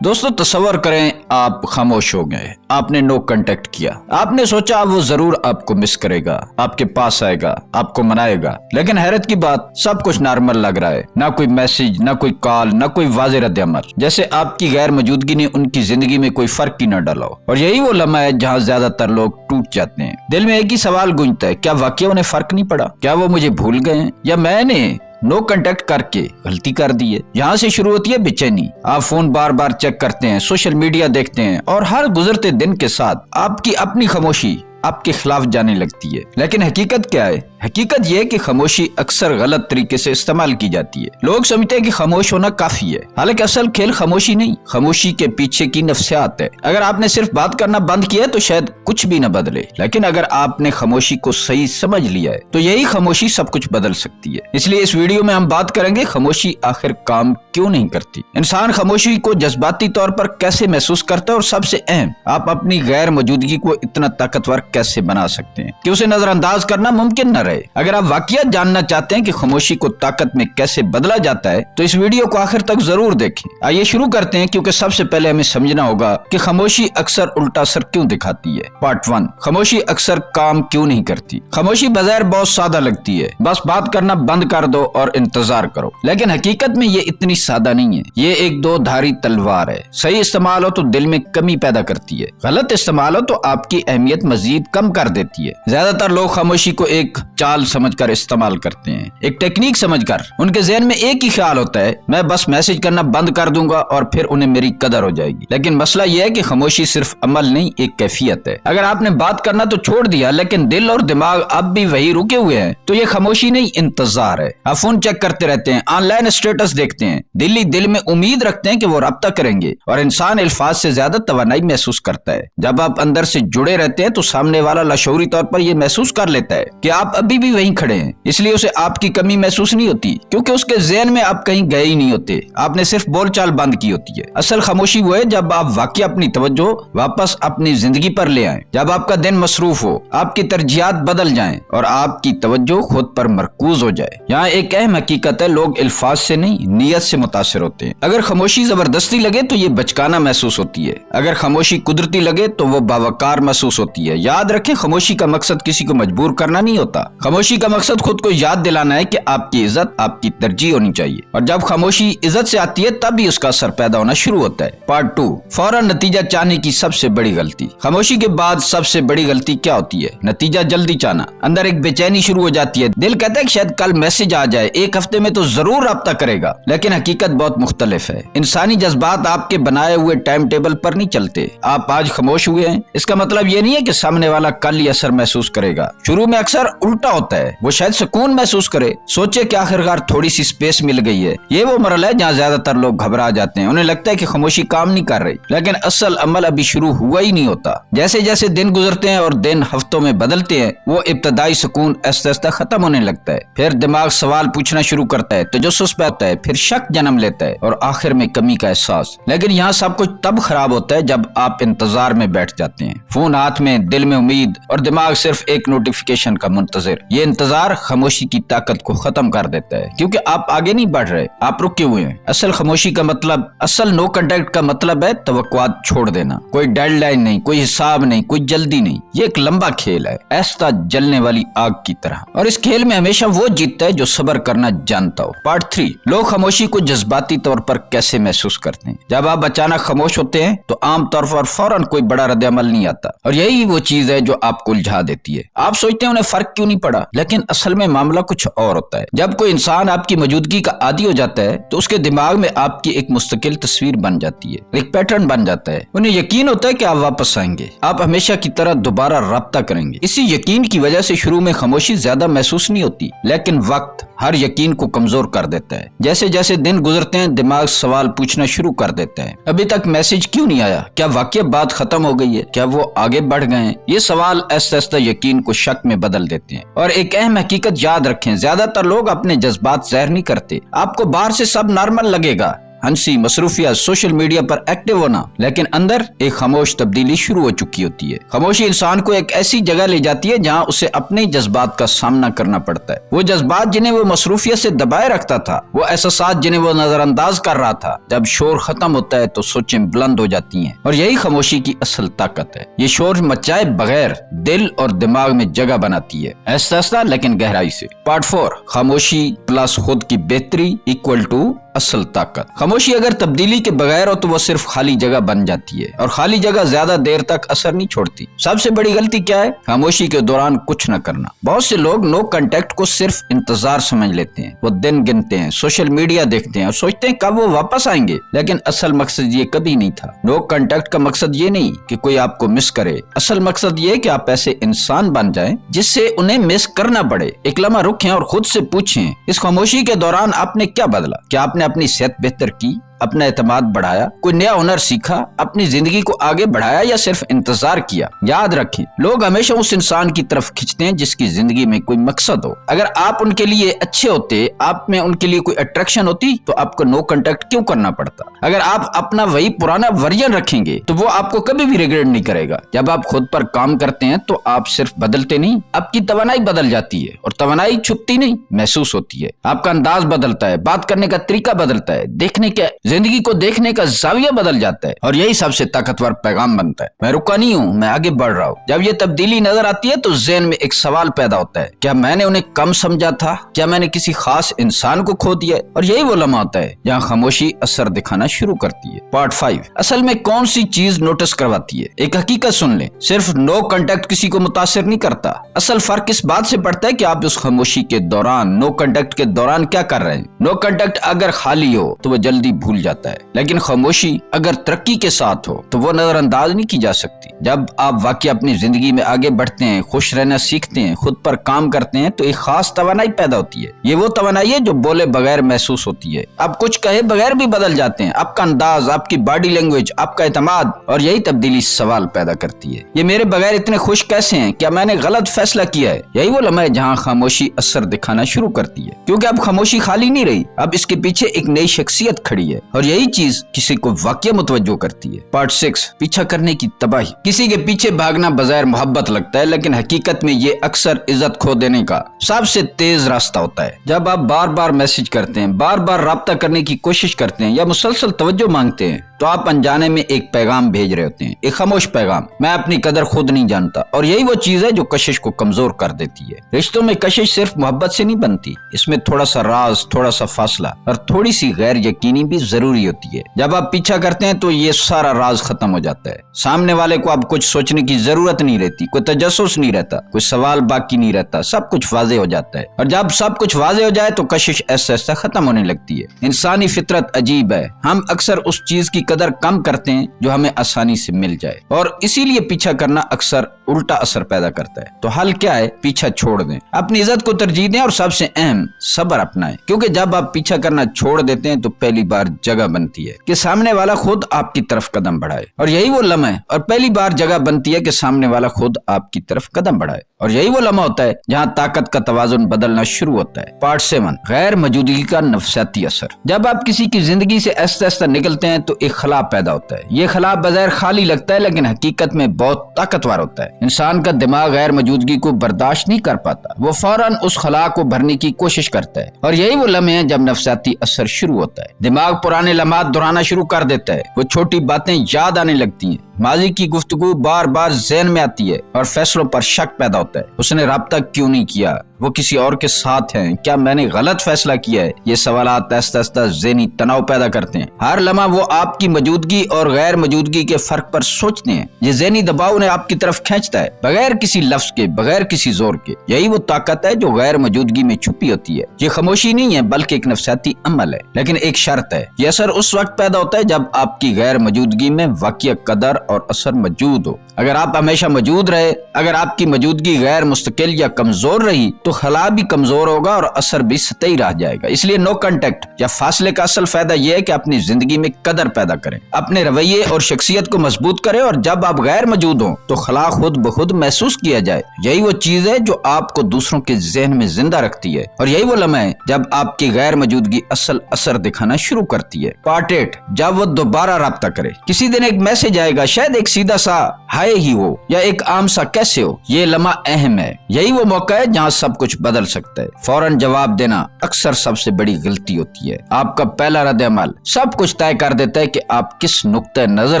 दोस्तों तसव्वुर करें आप खामोश हो गए, आपने नो कांटेक्ट किया, आपने सोचा वो जरूर आपको मिस करेगा, आपके पास आएगा, आपको मनाएगा, लेकिन हैरत की बात सब कुछ नॉर्मल लग रहा है। ना कोई मैसेज, ना कोई कॉल, ना कोई वाज़ेह रद्द-ए-अमल, जैसे आपकी गैर मौजूदगी ने उनकी जिंदगी में कोई फर्क ही न डाला हो। और यही वो लम्हा है जहाँ ज्यादातर लोग टूट जाते हैं। दिल में एक ही सवाल गूंजता है, क्या वाकई उन्हें फर्क नहीं पड़ा? क्या वो मुझे भूल गए हैं, या मैंने नो कांटेक्ट करके गलती कर दी है? यहाँ से शुरू होती है बेचैनी। आप फोन बार बार चेक करते हैं, सोशल मीडिया देखते हैं, और हर गुजरते दिन के साथ आपकी अपनी खामोशी आपके खिलाफ जाने लगती है। लेकिन हकीकत क्या है? हकीकत यह है कि खामोशी अक्सर गलत तरीके से इस्तेमाल की जाती है। लोग समझते हैं कि खामोश होना काफी है, हालांकि असल खेल खामोशी नहीं, खामोशी के पीछे की नफ्सियात है। अगर आपने सिर्फ बात करना बंद किया है तो शायद कुछ भी न बदले, लेकिन अगर आपने खामोशी को सही समझ लिया है तो यही खामोशी सब कुछ बदल सकती है। इसलिए इस वीडियो में हम बात करेंगे खामोशी आखिर काम क्यों नहीं करती, इंसान खामोशी को जज्बाती तौर पर कैसे महसूस करता है, और सबसे अहम, आप अपनी गैर मौजूदगी को इतना ताकतवर कैसे बना सकते हैं कि उसे नजरअंदाज करना मुमकिन न रहे। अगर आप वाकई जानना चाहते हैं कि खामोशी को ताकत में कैसे बदला जाता है तो इस वीडियो को आखिर तक जरूर देखें। आइए शुरू करते हैं, क्योंकि सबसे पहले हमें समझना होगा कि खामोशी अक्सर उल्टा असर क्यों दिखाती है। पार्ट 1, खामोशी अक्सर काम क्यों नहीं करती। खामोशी बज़ाहिर बहुत सादा लगती है, बस बात करना बंद कर दो और इंतजार करो, लेकिन हकीकत में ये इतनी सादा नहीं है। ये एक दो धारी तलवार है। सही इस्तेमाल हो तो दिल में कमी पैदा करती है, गलत इस्तेमाल हो तो आपकी अहमियत मजीद कम कर देती है। ज्यादातर लोग खामोशी को एक चाल समझकर इस्तेमाल करते हैं, एक टेक्निक समझकर। उनके ज़हन में एक ही ख्याल होता है, मैं बस मैसेज करना बंद कर दूंगा और फिर उन्हें मेरी कदर हो जाएगी। लेकिन मसला यह है कि खामोशी सिर्फ अमल नहीं, एक कैफियत है। अगर आपने बात करना तो छोड़ दिया, लेकिन दिल और दिमाग अब भी वही रुके हुए हैं, तो ये खामोशी नहीं, इंतजार है। आप फोन चेक करते रहते हैं, ऑनलाइन स्टेटस देखते हैं, दिल में उम्मीद रखते हैं कि वो रब्ता करेंगे, और इंसान अल्फाज से ज्यादा तवानाई महसूस करता है। जब आप अंदर से जुड़े रहते हैं तो सामने वाला लाशऊरी तौर पर यह महसूस कर लेता है कि आप अभी भी वहीं खड़े हैं, इसलिए उसे आपकी कमी महसूस नहीं होती, क्योंकि उसके ज़हन में आप कहीं गए ही नहीं होते, आपने सिर्फ बोलचाल बंद की होती है। असल खामोशी वो है जब आप वाकई अपनी तवज्जो वापस अपनी जिंदगी पर ले आए, जब आपका दिन मसरूफ हो, आपकी तरजीहात बदल जाएं और आपकी तवज्जो खुद पर मरकूज हो जाए। यहाँ एक अहम हकीकत है, लोग अल्फाज से नहीं, नीयत से मुतासिर होते हैं। अगर खामोशी जबरदस्ती लगे तो ये बचकाना महसूस होती है, अगर खामोशी कुदरती लगे तो वो बावकार महसूस होती है। याद रखें, खामोशी का मकसद किसी को मजबूर करना नहीं होता। खामोशी का मकसद खुद को याद दिलाना है कि आपकी इज्जत, आपकी तरजीह होनी चाहिए, और जब खामोशी इज्जत से आती है तब भी उसका असर पैदा होना शुरू होता है। पार्ट 2, फौरन नतीजा चाहने की सबसे बड़ी गलती। खामोशी के बाद सबसे बड़ी गलती क्या होती है? नतीजा जल्दी चाहना। अंदर एक बेचैनी शुरू हो जाती है, दिल कहता है कि शायद कल मैसेज आ जाए, एक हफ्ते में तो जरूर रब्ता करेगा, लेकिन हकीकत बहुत मुख्तलिफ है। इंसानी जज्बात आपके बनाए हुए टाइम टेबल पर नहीं चलते। आप आज खामोश हुए हैं, इसका मतलब ये नहीं है कि सामने वाला कल ही असर महसूस करेगा। शुरू में अक्सर उल्टा होता है, वो शायद सुकून महसूस करे, सोचे कि आखिरकार थोड़ी सी स्पेस मिल गई है। ये वो मरहला है जहाँ ज्यादातर लोग घबरा जाते हैं, उन्हें लगता है कि खामोशी काम नहीं कर रही, लेकिन असल अमल अभी शुरू हुआ ही नहीं होता। जैसे जैसे दिन गुजरते हैं और दिन हफ्तों में बदलते हैं, वो इब्तदाई सुकून आहिस्ता आहिस्ता खत्म होने लगता है। फिर दिमाग सवाल पूछना शुरू करता है, तजस्सुस पैदा होता है, फिर शक जन्म लेता है, और आखिर में कमी का एहसास। लेकिन यहाँ सब कुछ तब खराब होता है जब आप इंतजार में बैठ जाते हैं, फोन हाथ में, दिल में उम्मीद, और दिमाग सिर्फ एक नोटिफिकेशन का मुंतजिर। ये इंतजार खामोशी की ताकत को खत्म कर देता है, क्योंकि आप आगे नहीं बढ़ रहे, आप रुके हुए हैं। असल खामोशी का मतलब, असल नो कांटेक्ट का मतलब है तवक्कुआत छोड़ देना। कोई डेडलाइन नहीं, कोई हिसाब नहीं, कोई जल्दी नहीं। ये एक लंबा खेल है, ऐसा जलने वाली आग की तरह, और इस खेल में हमेशा वो जीतता है जो सब्र करना जानता हो। पार्ट 3, लोग खामोशी को जज्बाती तौर पर कैसे महसूस करते हैं। जब आप अचानक खामोश होते हैं तो आमतौर पर फौरन कोई बड़ा रद्द-ए-अमल नहीं आता, और यही वो चीज है जो आपको उलझा देती है। आप सोचते हैं उन्हें फर्क क्यों नहीं पड़ा, लेकिन असल में मामला कुछ और होता है। जब कोई इंसान आपकी मौजूदगी का आदी हो जाता है तो उसके दिमाग में आपकी एक मुस्तकिल तस्वीर बन जाती है, एक पैटर्न बन जाता है। उन्हें यकीन होता है कि आप वापस आएंगे, आप हमेशा की तरह दोबारा रब्ता करेंगे। इसी यकीन की वजह से शुरू में खामोशी ज्यादा महसूस नहीं होती, लेकिन वक्त हर यकीन को कमजोर कर देता है। जैसे जैसे दिन गुजरते हैं दिमाग सवाल पूछना शुरू कर देता है, अभी तक मैसेज क्यों नहीं आया, क्या वाकई बात खत्म हो गई है, क्या वो आगे बढ़ गए हैं। ये सवाल ऐसा ऐसा यकीन को शक में बदल देते हैं। और एक अहम हकीकत याद रखें, ज्यादातर लोग अपने जज्बात ज़ाहिर नहीं करते। आपको बाहर से सब नॉर्मल लगेगा, हंसी, मसरूफियत, सोशल मीडिया पर एक्टिव होना, लेकिन अंदर एक खामोश तब्दीली शुरू हो चुकी होती है। खामोशी इंसान को एक ऐसी जगह ले जाती है जहाँ उसे अपने जज्बात का सामना करना पड़ता है। वो जज्बात जिन्हें वो मसरूफियत से दबाए रखता था, वो एहसास जिन्हें वो नजरअंदाज कर रहा था। जब शोर खत्म होता है तो सोचें बुलंद हो जाती हैं, और यही खामोशी की असल ताकत है। ये शोर मचाए बगैर दिल और दिमाग में जगह बनाती है, ऐसा लेकिन गहराई से। पार्ट 4, खामोशी प्लस खुद की बेहतरी इक्वल टू असल ताकत। खामोशी अगर तब्दीली के बगैर हो तो वो सिर्फ खाली जगह बन जाती है, और खाली जगह ज्यादा देर तक असर नहीं छोड़ती। सबसे बड़ी गलती क्या है? खामोशी के दौरान कुछ न करना। बहुत से लोग नो कांटेक्ट को सिर्फ इंतजार समझ लेते हैं। वो दिन गिनते हैं, सोशल मीडिया देखते हैं और सोचते हैं कब वो वापस आएंगे, लेकिन असल मकसद ये कभी नहीं था। नो कांटेक्ट का मकसद ये नहीं कि कोई आपको मिस करे, असल मकसद ये कि आप ऐसे इंसान बन जाएं जिससे उन्हें मिस करना पड़े। एक लम्हा रुकें और खुद से पूछें, इस खामोशी के दौरान आपने क्या बदला? क्या आपने अपनी सेहत बेहतर की, अपना एतमाद बढ़ाया, कोई नया हुनर सीखा, अपनी जिंदगी को आगे बढ़ाया, या सिर्फ इंतजार किया? याद रखें, लोग हमेशा उस इंसान की तरफ खींचते हैं जिसकी जिंदगी में कोई मकसद हो। अगर आप उनके लिए अच्छे होते, आप में उनके लिए कोई अट्रैक्शन होती, तो आपको नो कांटेक्ट क्यों करना पड़ता? अगर आप अपना वही पुराना वर्जन रखेंगे तो वो आपको कभी भी रिग्रेट नहीं करेगा। जब आप खुद पर काम करते हैं तो आप सिर्फ बदलते नहीं, आपकी तवानाई बदल जाती है, और तवानाई छुपती नहीं, महसूस होती है। आपका अंदाज बदलता है, बात करने का तरीका बदलता है, देखने के जिंदगी को देखने का जाविया बदल जाता है, और यही सबसे ताकतवर पैगाम बनता है, मैं रुका नहीं हूँ, मैं आगे बढ़ रहा हूँ। जब ये तब्दीली नजर आती है तो ज़हन में एक सवाल पैदा होता है, क्या मैंने उन्हें कम समझा था? क्या मैंने किसी खास इंसान को खो दिया? और यही वो लम्हा होता है जहाँ खामोशी असर दिखाना शुरू करती है। पार्ट 5, असल में कौन सी चीज नोटिस करवाती है? एक हकीकत सुन ले, सिर्फ नो कांटेक्ट किसी को मुतासिर नहीं करता। असल फर्क इस बात से पड़ता है कि आप उस खामोशी के दौरान, नो कांटेक्ट के दौरान क्या कर रहे हैं। नो कांटेक्ट अगर खाली हो तो वो जल्दी भूल जाता है, लेकिन खामोशी अगर तरक्की के साथ हो तो वो नजरअंदाज नहीं की जा सकती। जब आप वाकई अपनी जिंदगी में आगे बढ़ते हैं, खुश रहना सीखते हैं, खुद पर काम करते हैं, तो एक खास तवानाई पैदा होती है। ये वो तवानाई है जो बोले बगैर महसूस होती है। आप कुछ कहे बगैर भी बदल जाते हैं, आपका अंदाज, आपकी बॉडी लैंग्वेज, आपका एतमाद, और यही तब्दीली सवाल पैदा करती है, ये मेरे बगैर इतने खुश कैसे हैं? क्या मैंने गलत फैसला किया है? यही वो लम्हा है जहाँ खामोशी असर दिखाना शुरू करती है, क्योंकि अब खामोशी खाली नहीं रही, अब इसके पीछे एक नई शख्सियत खड़ी है, और यही चीज किसी को वाकई मुतवज्जो करती है। पार्ट 6, पीछा करने की तबाही। किसी के पीछे भागना बज़ाहिर मोहब्बत लगता है, लेकिन हकीकत में ये अक्सर इज्जत खो देने का सबसे तेज रास्ता होता है। जब आप बार बार मैसेज करते हैं, बार बार राब्ता करने की कोशिश करते हैं, या मुसलसल तवज्जो मांगते हैं, तो आप अनजाने में एक पैगाम भेज रहे होते हैं, एक खामोश पैगाम, मैं अपनी कदर खुद नहीं जानता। और यही वो चीज है जो कशिश को कमजोर कर देती है। रिश्तों में कशिश सिर्फ मोहब्बत से नहीं बनती, इसमें थोड़ा सा राज, थोड़ा सा फासला और थोड़ी सी गैर यकीनी भी जरूरी होती है। जब आप पीछा करते हैं तो ये सारा राज खत्म हो जाता है। सामने वाले को अब कुछ सोचने की जरूरत नहीं रहती, कोई तजस्सुस नहीं रहता, कोई सवाल बाकी नहीं रहता, सब कुछ वाज़ेह हो जाता है। और जब सब कुछ वाज़ेह हो जाए तो कशिश ऐसा ऐसा खत्म होने लगती है। इंसानी फितरत अजीब है, हम अक्सर उस चीज की कदर कम करते हैं जो हमें आसानी से मिल जाए, और इसीलिए पीछा करना अक्सर उल्टा असर पैदा करता है। तो हल क्या है? पीछा छोड़ दें, अपनी इज्जत को तरजीह दें, और सबसे अहम सब्र अपनाएं, क्योंकि जब आप पीछा करना छोड़ देते हैं तो पहली बार जगह बनती है कि सामने वाला खुद आपकी तरफ कदम बढ़ाए, और यही वो लम्हा है, और पहली बार जगह बनती है कि सामने वाला खुद आपकी तरफ कदम बढ़ाए, और यही वो लम्हा होता है जहाँ ताकत का तवाजुन बदलना शुरू होता है। पार्ट 7, गैर मौजूदगी का नफसियाती असर। जब आप किसी की जिंदगी से ऐसा ऐसा निकलते हैं तो एक खला पैदा होता है। ये खला बज़ाहिर खाली लगता है, लेकिन हकीकत में बहुत ताकतवर होता है। इंसान का दिमाग गैर मौजूदगी को बर्दाश्त नहीं कर पाता, वो फौरन उस खला को भरने की कोशिश करता है, और यही वो लम्हे हैं जब नफसियाती असर शुरू होता है। दिमाग पुराने लम्हात दोहराना शुरू कर देता है, वो छोटी बातें याद आने लगती हैं, माजी की गुफ्तगू बार बार ज़हन में आती है, और फैसलों पर शक पैदा होता है। उसने राब्ता क्यों नहीं किया? वो किसी और के साथ हैं? क्या मैंने गलत फैसला किया है? ये सवालात आहिस्ता-आहिस्ता ज़हनी तनाव पैदा करते हैं। हर लम्हा वो आपकी मौजूदगी और गैर मौजूदगी के फर्क पर सोचते हैं। ये ज़हनी दबाव उन्हें आपकी तरफ खींचता है, बगैर किसी लफ्ज के, बगैर किसी जोर के। यही वो ताकत है जो गैर मौजूदगी में छुपी होती है। ये खामोशी नहीं है, बल्कि एक नफसियाती अमल है, लेकिन एक शर्त है, ये असर उस वक्त पैदा होता है जब आपकी गैर मौजूदगी में वाकई कदर اور اثر موجود ہو۔ اگر آپ ہمیشہ موجود رہے، اگر آپ کی موجودگی غیر مستقل یا کمزور رہی تو خلا بھی کمزور ہوگا اور اثر بھی سطحی رہ جائے گا۔ اس لیے نو کنٹیکٹ یا فاصلے کا اصل فائدہ یہ ہے کہ اپنی زندگی میں قدر پیدا کریں، اپنے رویے اور شخصیت کو مضبوط کریں، اور جب آپ غیر موجود ہوں تو خلا خود بخود محسوس کیا جائے۔ یہی وہ چیز ہے جو آپ کو دوسروں کے ذہن میں زندہ رکھتی ہے، اور یہی وہ لمحہ ہے جب آپ کی غیر موجودگی اصل اثر دکھانا شروع کرتی ہے۔ پارٹ 8، جب وہ دوبارہ رابطہ کرے۔ کسی دن ایک میسج آئے گا، شاید ایک سیدھا سا ہائے ہی ہو یا ایک عام سا کیسے ہو۔ یہ لمحہ اہم ہے، یہی وہ موقع ہے جہاں سب کچھ بدل سکتا ہے۔ فوراً جواب دینا اکثر سب سے بڑی غلطی ہوتی ہے۔ آپ کا پہلا رد عمل سب کچھ طے کر دیتا ہے کہ آپ کس نقطہ نظر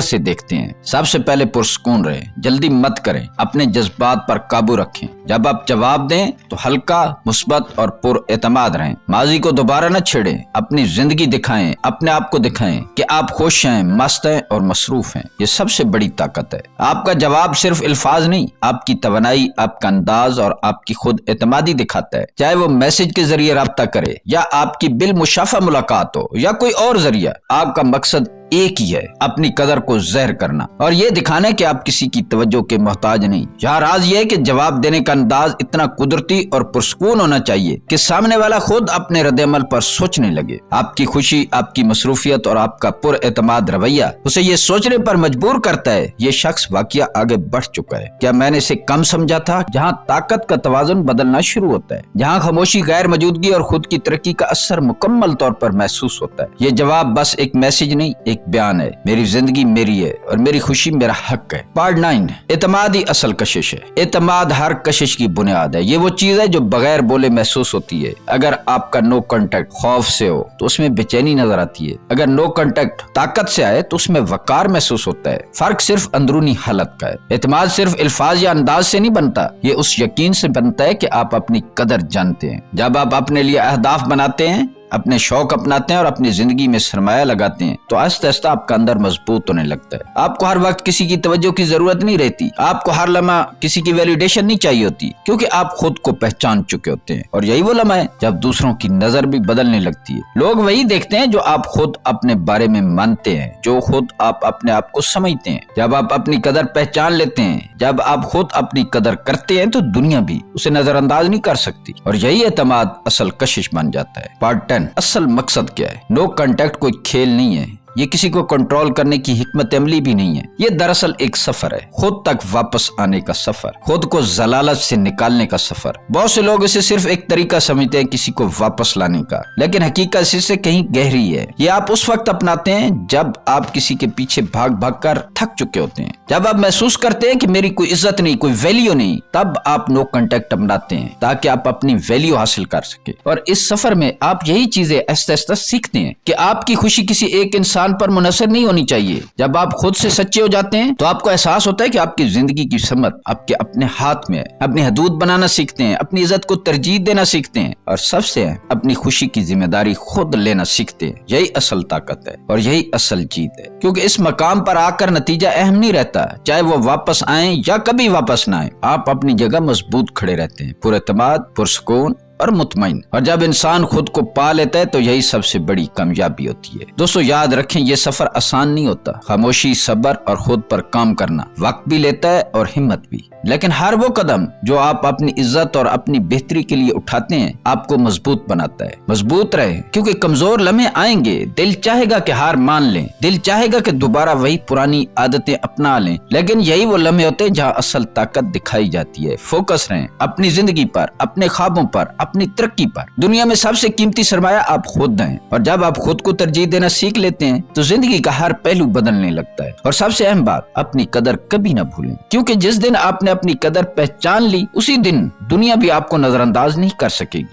سے دیکھتے ہیں۔ سب سے پہلے پرسکون رہیں، جلدی مت کریں، اپنے جذبات پر قابو رکھیں۔ جب آپ جواب دیں تو ہلکا، مثبت اور پر اعتماد رہیں۔ ماضی کو دوبارہ نہ چھیڑیں، اپنی زندگی دکھائیں، اپنے آپ کو دکھائیں کہ آپ خوش ہیں، مست ہیں اور مصروف ہیں۔ یہ سب سے بڑی طاقت ہے۔ آپ کا جواب صرف الفاظ نہیں، آپ کی توانائی، آپ کا انداز اور آپ کی خود اعتمادی دکھاتا ہے۔ چاہے وہ میسج کے ذریعے رابطہ کرے یا آپ کی بالمشافہ ملاقات ہو یا کوئی اور ذریعہ، آپ کا مقصد ایک ہی ہے، اپنی قدر کو ظاہر کرنا اور یہ دکھانا کہ آپ کسی کی توجہ کے محتاج نہیں۔ یہاں راز یہ ہے کہ جواب دینے کا انداز اتنا قدرتی اور پرسکون ہونا چاہیے کہ سامنے والا خود اپنے رد عمل پر سوچنے لگے۔ آپ کی خوشی، آپ کی مصروفیت اور آپ کا پر اعتماد رویہ اسے یہ سوچنے پر مجبور کرتا ہے، یہ شخص واقعہ آگے بڑھ چکا ہے، کیا میں نے اسے کم سمجھا تھا؟ جہاں طاقت کا توازن بدلنا شروع ہوتا ہے، جہاں خاموشی، غیر موجودگی اور خود کی ترقی کا اثر مکمل طور پر محسوس ہوتا ہے۔ یہ جواب بس ایک میسج نہیں، ایک بیان ہے، میری زندگی میری ہے اور میری خوشی میرا حق ہے۔ پارٹ 9، اعتماد ہی اصل کشش ہے۔ اعتماد ہر کشش کی بنیاد ہے۔ یہ وہ چیز ہے جو بغیر بولے محسوس ہوتی ہے۔ اگر آپ کا نو کنٹیکٹ خوف سے ہو تو اس میں بے چینی نظر آتی ہے، اگر نو کنٹیکٹ طاقت سے آئے تو اس میں وقار محسوس ہوتا ہے۔ فرق صرف اندرونی حالت کا ہے۔ اعتماد صرف الفاظ یا انداز سے نہیں بنتا، یہ اس یقین سے بنتا ہے کہ آپ اپنی قدر جانتے ہیں۔ جب آپ اپنے لیے اہداف بناتے ہیں، اپنے شوق اپناتے ہیں اور اپنی زندگی میں سرمایہ لگاتے ہیں تو آہستہ آہستہ آپ کا اندر مضبوط ہونے لگتا ہے۔ آپ کو ہر وقت کسی کی توجہ کی ضرورت نہیں رہتی، آپ کو ہر لمحہ کسی کی ویلیڈیشن نہیں چاہیے ہوتی، کیونکہ آپ خود کو پہچان چکے ہوتے ہیں۔ اور یہی وہ لمحہ ہے جب دوسروں کی نظر بھی بدلنے لگتی ہے۔ لوگ وہی دیکھتے ہیں جو آپ خود اپنے بارے میں مانتے ہیں، جو خود آپ اپنے آپ کو سمجھتے ہیں۔ جب آپ اپنی قدر پہچان لیتے ہیں، جب آپ خود اپنی قدر کرتے ہیں تو دنیا بھی اسے نظر انداز نہیں کر سکتی، اور یہی اعتماد اصل کشش بن جاتا ہے۔ پارٹ 10، اصل مقصد کیا ہے؟ نو کنٹیکٹ کوئی کھیل نہیں ہے، یہ کسی کو کنٹرول کرنے کی حکمت عملی بھی نہیں ہے، یہ دراصل ایک سفر ہے، خود تک واپس آنے کا سفر، خود کو ضلالت سے نکالنے کا سفر۔ بہت سے لوگ اسے صرف ایک طریقہ سمجھتے ہیں کسی کو واپس لانے کا، لیکن حقیقت اس سے کہیں گہری ہے۔ یہ آپ اس وقت اپناتے ہیں جب آپ کسی کے پیچھے بھاگ بھاگ کر تھک چکے ہوتے ہیں، جب آپ محسوس کرتے ہیں کہ میری کوئی عزت نہیں، کوئی ویلیو نہیں، تب آپ نو کنٹیکٹ اپناتے ہیں تاکہ آپ اپنی ویلیو حاصل کر سکیں۔ اور اس سفر میں آپ یہی چیزیں آہستہ آہستہ سیکھتے ہیں کہ آپ کی خوشی کسی ایک انسان پر منحصر نہیں ہونی چاہیے۔ جب آپ خود سے سچے ہو جاتے ہیں تو آپ کو احساس ہوتا ہے کہ آپ کی زندگی کی سمت آپ کے اپنے ہاتھ میں ہے۔ اپنی حدود بنانا سیکھتے ہیں، اپنی عزت کو ترجیح دینا سیکھتے ہیں، اور سب سے اپنی خوشی کی ذمہ داری خود لینا سیکھتے ہیں۔ یہی اصل طاقت ہے اور یہی اصل جیت ہے، کیونکہ اس مقام پر آ کر نتیجہ اہم نہیں رہتا، چاہے وہ واپس آئیں یا کبھی واپس نہ آئیں، آپ اپنی جگہ مضبوط کھڑے رہتے ہیں، پر اعتماد، پرسکون اور مطمئن۔ اور جب انسان خود کو پا لیتا ہے تو یہی سب سے بڑی کامیابی ہوتی ہے۔ دوستو یاد رکھیں، یہ سفر آسان نہیں ہوتا۔ خاموشی، صبر اور خود پر کام کرنا وقت بھی لیتا ہے اور ہمت بھی، لیکن ہر وہ قدم جو آپ اپنی عزت اور اپنی بہتری کے لیے اٹھاتے ہیں آپ کو مضبوط بناتا ہے۔ مضبوط رہیں، کیونکہ کمزور لمحے آئیں گے، دل چاہے گا کہ ہار مان لیں، دل چاہے گا کہ دوبارہ وہی پرانی عادتیں اپنا لیں، لیکن یہی وہ لمحے ہوتے ہیں جہاں اصل طاقت دکھائی جاتی ہے۔ فوکس رہیں اپنی زندگی پر، اپنے خوابوں پر، اپنی ترقی پر۔ دنیا میں سب سے قیمتی سرمایہ آپ خود ہیں، اور جب آپ خود کو ترجیح دینا سیکھ لیتے ہیں تو زندگی کا ہر پہلو بدلنے لگتا ہے۔ اور سب سے اہم بات، اپنی قدر کبھی نہ بھولیں، کیونکہ جس دن آپ نے اپنی قدر پہچان لی اسی دن دنیا بھی آپ کو نظر انداز نہیں کر سکے گی۔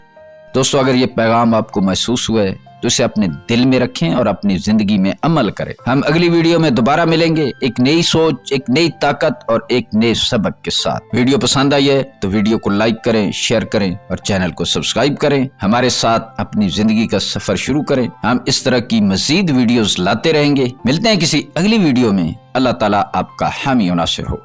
دوستو اگر یہ پیغام آپ کو محسوس ہوا ہے تو اسے اپنے دل میں رکھیں اور اپنی زندگی میں عمل کریں۔ ہم اگلی ویڈیو میں دوبارہ ملیں گے، ایک نئی سوچ، ایک نئی طاقت اور ایک نئے سبق کے ساتھ۔ ویڈیو پسند آئی ہے تو ویڈیو کو لائک کریں، شیئر کریں اور چینل کو سبسکرائب کریں۔ ہمارے ساتھ اپنی زندگی کا سفر شروع کریں۔ ہم اس طرح کی مزید ویڈیوز لاتے رہیں گے۔ ملتے ہیں کسی اگلی ویڈیو میں۔ اللہ تعالیٰ آپ کا حامی و ناصر ہو۔